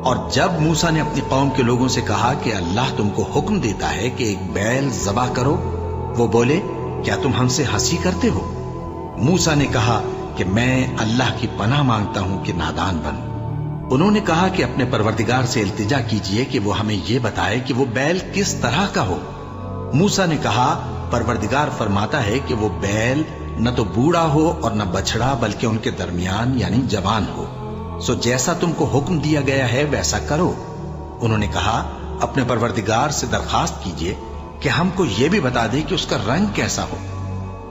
اور جب موسیٰ نے اپنی قوم کے لوگوں سے کہا کہ اللہ تم کو حکم دیتا ہے کہ ایک بیل ذبح کرو، وہ بولے کیا تم ہم سے ہنسی کرتے ہو؟ موسیٰ نے کہا کہ میں اللہ کی پناہ مانگتا ہوں کہ نادان بنوں۔ انہوں نے کہا کہ اپنے پروردگار سے التجا کیجئے کہ وہ ہمیں یہ بتائے کہ وہ بیل کس طرح کا ہو۔ موسیٰ نے کہا پروردگار فرماتا ہے کہ وہ بیل نہ تو بوڑھا ہو اور نہ بچڑا، بلکہ ان کے درمیان یعنی جوان ہو، سو جیسا تم کو حکم دیا گیا ہے ویسا کرو۔ انہوں نے کہا اپنے پروردگار سے درخواست کیجئے کہ ہم کو یہ بھی بتا دے کہ اس کا رنگ کیسا ہو۔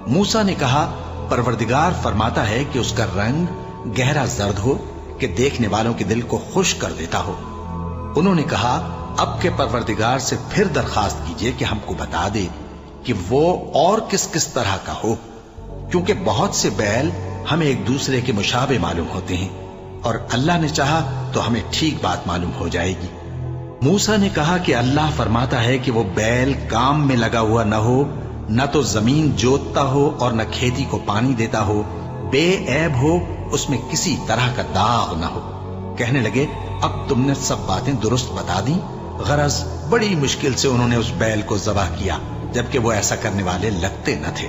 موسیٰ نے کہا پروردگار فرماتا ہے کہ اس کا رنگ گہرا زرد ہو کہ دیکھنے والوں کے دل کو خوش کر دیتا ہو۔ انہوں نے کہا اب کے پروردگار سے پھر درخواست کیجئے کہ ہم کو بتا دے کہ وہ اور کس کس طرح کا ہو، کیونکہ بہت سے بیل ہمیں ایک دوسرے کے مشابہ معلوم ہوتے ہیں، اور اللہ نے چاہا تو ہمیں ٹھیک بات معلوم ہو جائے گی۔ موسیٰ نے کہا کہ اللہ فرماتا ہے کہ وہ بیل کام میں لگا ہوا نہ ہو، نہ تو زمین جوتتا ہو اور نہ کھیتی کو پانی دیتا ہو، بے عیب ہو، اس میں کسی طرح کا داغ نہ ہو۔ کہنے لگے اب تم نے سب باتیں درست بتا دیں۔ غرض بڑی مشکل سے انہوں نے اس بیل کو ذبح کیا، جبکہ وہ ایسا کرنے والے لگتے نہ تھے۔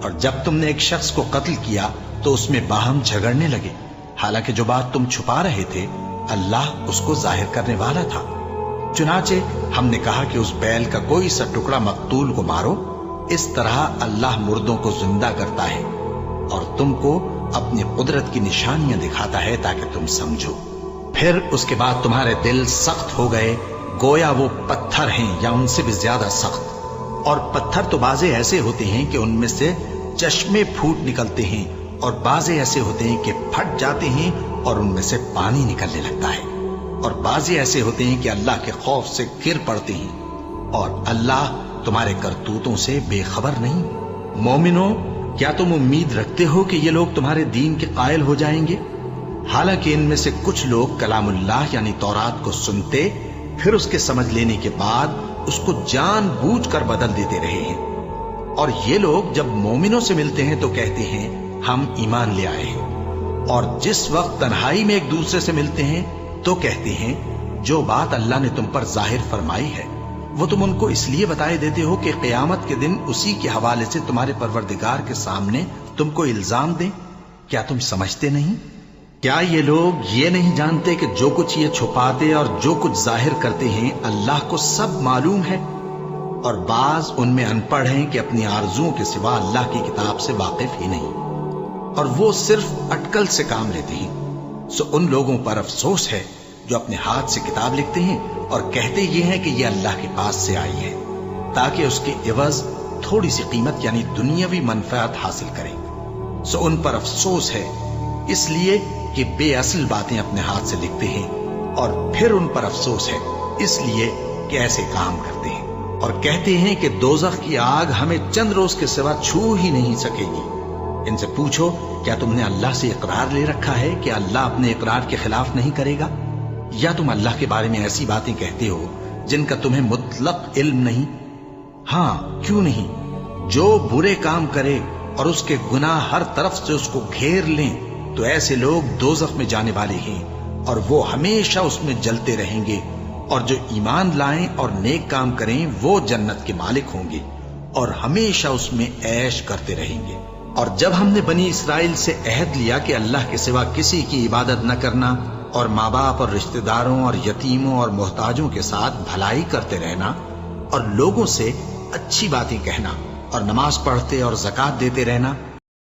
اور جب تم نے ایک شخص کو قتل کیا تو اس میں باہم جھگڑنے لگے، حالانکہ جو بات تم چھپا رہے تھے اللہ اس کو ظاہر کرنے والا تھا۔ چنانچہ ہم نے کہا کہ اس بیل کا کوئی سا ٹکڑا مقتول کو مارو، اس طرح اللہ مردوں کو زندہ کرتا ہے اور تم کو اپنی قدرت کی نشانیاں دکھاتا ہے تاکہ تم سمجھو۔ پھر اس کے بعد تمہارے دل سخت ہو گئے، گویا وہ پتھر ہیں یا ان سے بھی زیادہ سخت۔ اور پتھر تو بعضے ایسے ہوتے ہیں کہ ان میں سے چشمے پھوٹ نکلتے ہیں، اور بعضے ایسے ہوتے ہیں کہ پھٹ جاتے ہیں اور ان میں سے پانی نکلنے لگتا ہے، اور بعضے ایسے ہوتے ہیں کہ اللہ کے خوف سے گر پڑتے ہیں، اور اللہ تمہارے کرتوتوں سے بے خبر نہیں۔ مومنو، کیا تم امید رکھتے ہو کہ یہ لوگ تمہارے دین کے قائل ہو جائیں گے؟ حالانکہ ان میں سے کچھ لوگ کلام اللہ یعنی تورات کو سنتے، پھر اس کے سمجھ لینے کے بعد اس کو جان بوجھ کر بدل دیتے رہے ہیں۔ اور یہ لوگ جب مومنوں سے ملتے ہیں تو کہتے ہیں ہم ایمان لے آئے ہیں، اور جس وقت تنہائی میں ایک دوسرے سے ملتے ہیں تو کہتے ہیں جو بات اللہ نے تم پر ظاہر فرمائی ہے وہ تم ان کو اس لیے بتائے دیتے ہو کہ قیامت کے دن اسی کے حوالے سے تمہارے پروردگار کے سامنے تم کو الزام دیں۔ کیا تم سمجھتے نہیں؟ کیا یہ لوگ یہ نہیں جانتے کہ جو کچھ یہ چھپاتے اور جو کچھ ظاہر کرتے ہیں اللہ کو سب معلوم ہے؟ اور بعض ان میں ان پڑھ ہیں کہ اپنی آرزوؤں کے سوا اللہ کی کتاب سے واقف ہی نہیں، اور وہ صرف اٹکل سے کام لیتے ہیں۔ سو ان لوگوں پر افسوس ہے جو اپنے ہاتھ سے کتاب لکھتے ہیں اور کہتے یہ ہیں کہ یہ اللہ کے پاس سے آئی ہے، تاکہ اس کے عوض تھوڑی سی قیمت یعنی دنیاوی منفعت حاصل کریں۔ سو ان پر افسوس ہے اس لیے کہ بے اصل باتیں اپنے ہاتھ سے لکھتے ہیں، اور پھر ان پر افسوس ہے اس لیے کہ ایسے کام کرتے ہیں، اور کہتے ہیں کہ دوزخ کی آگ ہمیں چند روز کے سوا چھو ہی نہیں سکے گی۔ ان سے پوچھو کیا تم نے اللہ سے اقرار لے رکھا ہے کہ اللہ اپنے اقرار کے خلاف نہیں کرے گا؟ یا تم اللہ کے بارے میں ایسی باتیں کہتے ہو جن کا تمہیں مطلق علم نہیں؟ ہاں کیوں نہیں، جو برے کام کرے اور اس کے گناہ ہر طرف سے اس کو گھیر لیں تو ایسے لوگ دوزخ میں جانے والے ہیں، اور وہ ہمیشہ اس میں جلتے رہیں گے، اور جو ایمان لائیں اور نیک کام کریں وہ جنت کے مالک ہوں گے اور ہمیشہ اس میں عیش کرتے رہیں گے۔ اور جب ہم نے بنی اسرائیل سے عہد لیا کہ اللہ کے سوا کسی کی عبادت نہ کرنا، اور ماں باپ اور رشتہ داروں اور یتیموں اور محتاجوں کے ساتھ بھلائی کرتے رہنا، اور لوگوں سے اچھی باتیں کہنا، اور نماز پڑھتے اور زکوٰۃ دیتے رہنا،